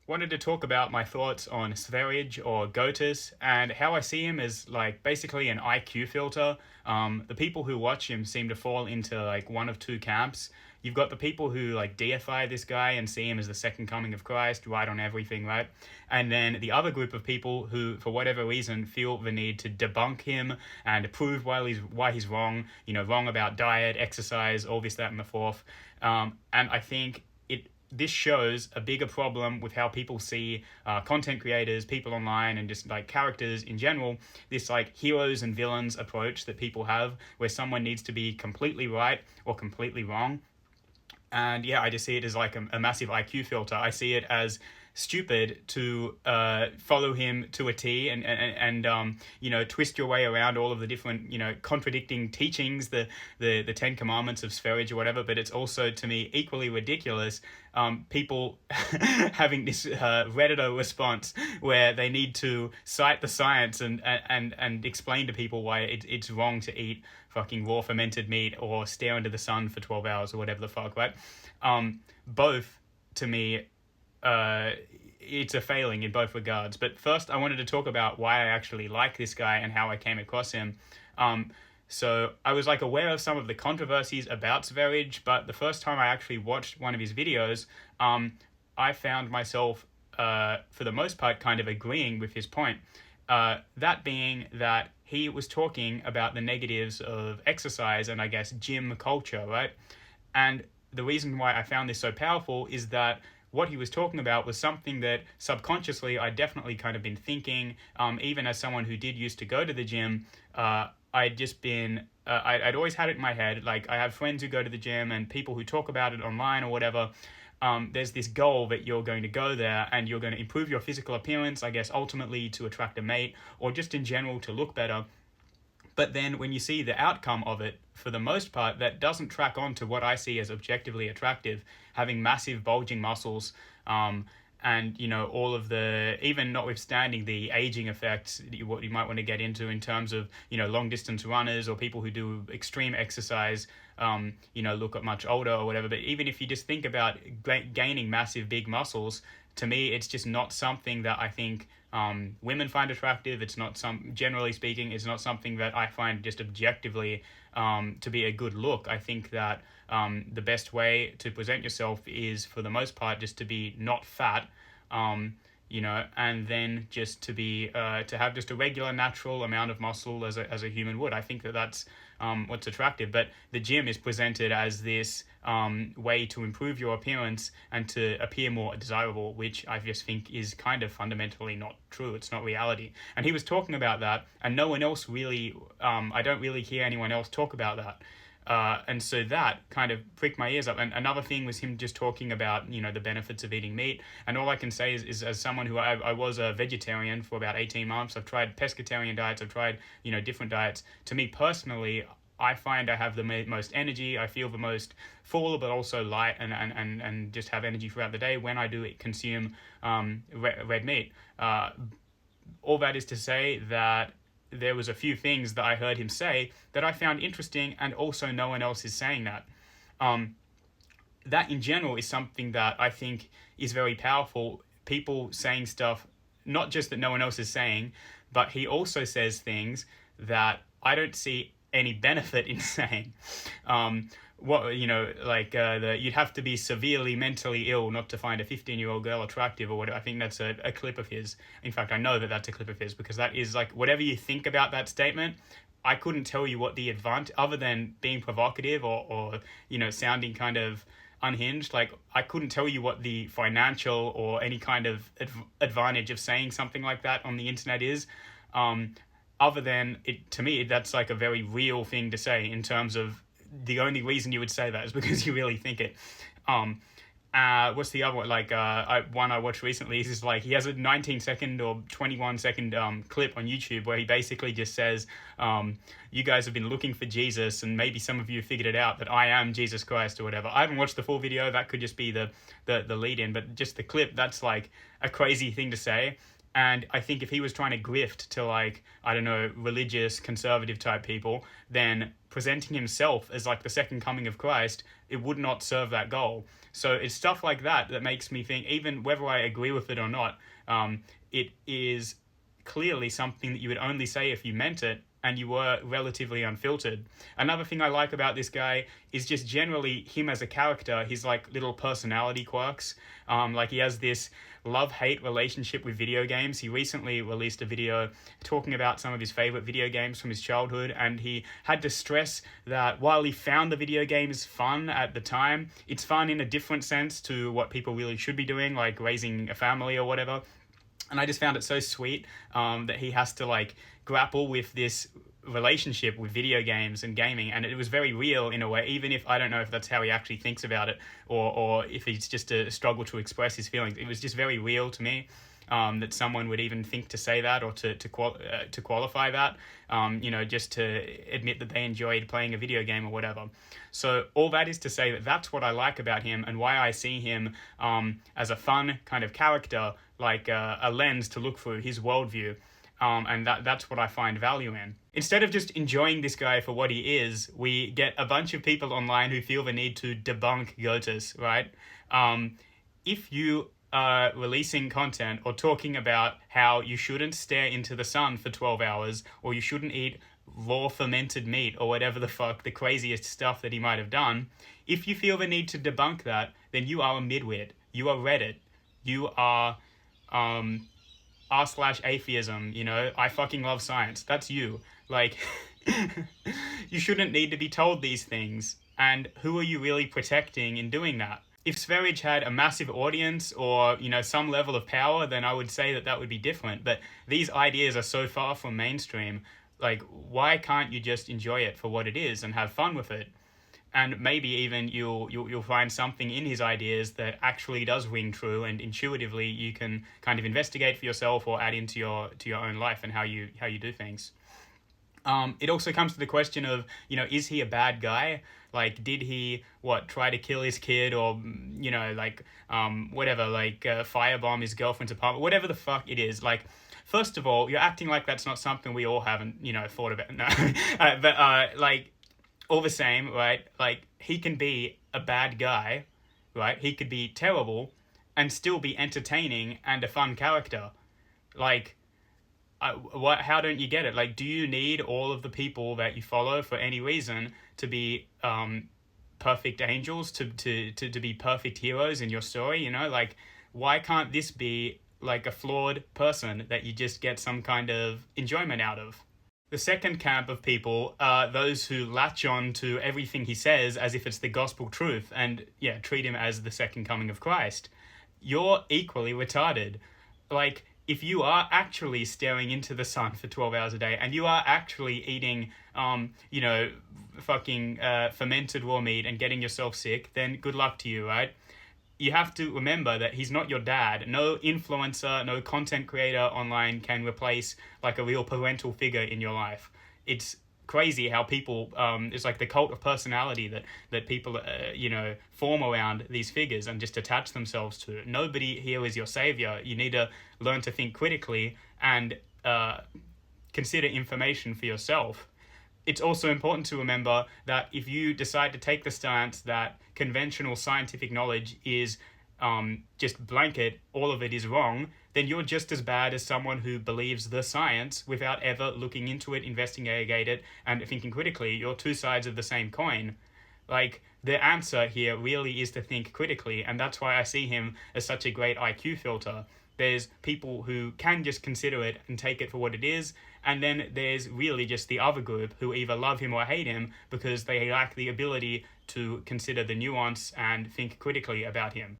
wanted to talk about my thoughts on Sverige or Goatis and how I see him as like basically an IQ filter. The people who watch him seem to fall into like one of two camps. You've got the people who like deify this guy and see him as the second coming of Christ, right on everything, right? And then the other group of people who, for whatever reason, feel the need to debunk him and prove why he's wrong. Wrong about diet, exercise, all this, that, and the fourth. And I think this shows a bigger problem with how people see content creators, people online, and just like characters in general. This like heroes and villains approach that people have, where someone needs to be completely right or completely wrong. And yeah, I just see it as like a massive IQ filter. I see it as stupid to follow him to a T and twist your way around all of the different contradicting teachings, the Ten Commandments of Sverige or whatever. But it's also, to me, equally ridiculous people having this Redditor response where they need to cite the science and explain to people why it's wrong to eat fucking raw fermented meat or stare into the sun for 12 hours or whatever the fuck, right? Both, to me, it's a failing in both regards. But first, I wanted to talk about why I actually like this guy and how I came across him. So I was like aware of some of the controversies about Sverige, but the first time I actually watched one of his videos, I found myself, for the most part, kind of agreeing with his point. That being that he was talking about the negatives of exercise and I guess gym culture, right? And the reason why I found this so powerful is that what he was talking about was something that subconsciously I'd definitely kind of been thinking, even as someone who did used to go to the gym. I'd just been, I'd always had it in my head. Like, I have friends who go to the gym and people who talk about it online or whatever. There's this goal that you're going to go there and you're going to improve your physical appearance, I guess, ultimately to attract a mate or just in general to look better. But then when you see the outcome of it, for the most part, that doesn't track on to what I see as objectively attractive, having massive bulging muscles, and, all of the, even notwithstanding the aging effects, what you might want to get into in terms of, long distance runners or people who do extreme exercise, look much older or whatever. But even if you just think about gaining massive big muscles, to me, it's just not something that I think women find attractive. It's not generally speaking, it's not something that I find just objectively to be a good look. I think that the best way to present yourself is, for the most part, just to be not fat, and then just to be to have just a regular, natural amount of muscle as a human would. I think that that's what's attractive. But the gym is presented as this way to improve your appearance and to appear more desirable, which I just think is kind of fundamentally not true. It's not reality. And he was talking about that, and no one else really, I don't really hear anyone else talk about that. And so that kind of pricked my ears up. And another thing was him just talking about, the benefits of eating meat. And all I can say is as someone who I was a vegetarian for about 18 months, I've tried pescatarian diets, I've tried, different diets. To me personally, I find I have the most energy, I feel the most full, but also light and just have energy throughout the day when I do consume red meat. All that is to say that there was a few things that I heard him say that I found interesting, and also no one else is saying that. That in general is something that I think is very powerful. People saying stuff, not just that no one else is saying, but he also says things that I don't see any benefit in saying. You'd have to be severely mentally ill not to find a 15-year-old girl attractive or whatever. I think that's a clip of his. In fact, I know that that's a clip of his, because that is like, whatever you think about that statement, I couldn't tell you what the advantage, other than being provocative or sounding kind of unhinged, like I couldn't tell you what the financial or any kind of advantage of saying something like that on the internet is. Other than it, to me, that's like a very real thing to say, in terms of the only reason you would say that is because you really think it. What's the other one? One I watched recently is like, he has a 19-second or 21-second clip on YouTube where he basically just says, you guys have been looking for Jesus, and maybe some of you figured it out, that I am Jesus Christ or whatever. I haven't watched the full video. That could just be the lead in, but just the clip, that's like a crazy thing to say. And I think if he was trying to grift to, like, I don't know, religious, conservative type people, then presenting himself as like the second coming of Christ, it would not serve that goal. So it's stuff like that that makes me think, even whether I agree with it or not, it is clearly something that you would only say if you meant it and you were relatively unfiltered. Another thing I like about this guy is just generally him as a character, his like little personality quirks. Like he has this love-hate relationship with video games. He recently released a video talking about some of his favorite video games from his childhood, and he had to stress that while he found the video games fun at the time, it's fun in a different sense to what people really should be doing, like raising a family or whatever. And I just found it so sweet that he has to like grapple with this relationship with video games and gaming, and it was very real in a way, even if I don't know if that's how he actually thinks about it, or if it's just a struggle to express his feelings. It was just very real to me, that someone would even think to say that, or to qualify that, just to admit that they enjoyed playing a video game or whatever. So all that is to say that that's what I like about him, and why I see him as a fun kind of character, like a lens to look through his worldview. And that's what I find value in. Instead of just enjoying this guy for what he is, we get a bunch of people online who feel the need to debunk Goatis, right? If you are releasing content or talking about how you shouldn't stare into the sun for 12 hours, or you shouldn't eat raw fermented meat, or whatever the fuck, the craziest stuff that he might have done, if you feel the need to debunk that, then you are a midwit. You are Reddit. You are r/atheism, I fucking love science. That's you. Like, you shouldn't need to be told these things. And who are you really protecting in doing that? If Sverige had a massive audience or, some level of power, then I would say that would be different. But these ideas are so far from mainstream. Like, why can't you just enjoy it for what it is and have fun with it? And maybe even you'll find something in his ideas that actually does ring true, and intuitively you can kind of investigate for yourself or add into your own life and how you do things. It also comes to the question of, is he a bad guy? Like, did he try to kill his kid, or whatever, like firebomb his girlfriend's apartment, whatever the fuck it is. Like, first of all, you're acting like that's not something we all haven't thought about. No, but all the same, right? Like, he can be a bad guy, right? He could be terrible and still be entertaining and a fun character. Like, how don't you get it? Like, do you need all of the people that you follow for any reason to be perfect angels, to be perfect heroes in your story? Like, why can't this be like a flawed person that you just get some kind of enjoyment out of? The second camp of people are those who latch on to everything he says as if it's the gospel truth and, treat him as the second coming of Christ. You're equally retarded. Like, if you are actually staring into the sun for 12 hours a day and you are actually eating, fermented raw meat and getting yourself sick, then good luck to you, right? You have to remember that he's not your dad. No influencer, no content creator online can replace like a real parental figure in your life. It's crazy how people, it's like the cult of personality that people, form around these figures and just attach themselves to. Nobody here is your savior. You need to learn to think critically and consider information for yourself. It's also important to remember that if you decide to take the stance that conventional scientific knowledge is just blanket, all of it is wrong, then you're just as bad as someone who believes the science without ever looking into it, investigating it, and thinking critically. You're two sides of the same coin. Like, the answer here really is to think critically, and that's why I see him as such a great IQ filter. There's people who can just consider it and take it for what it is, and then there's really just the other group who either love him or hate him because they lack the ability to consider the nuance and think critically about him.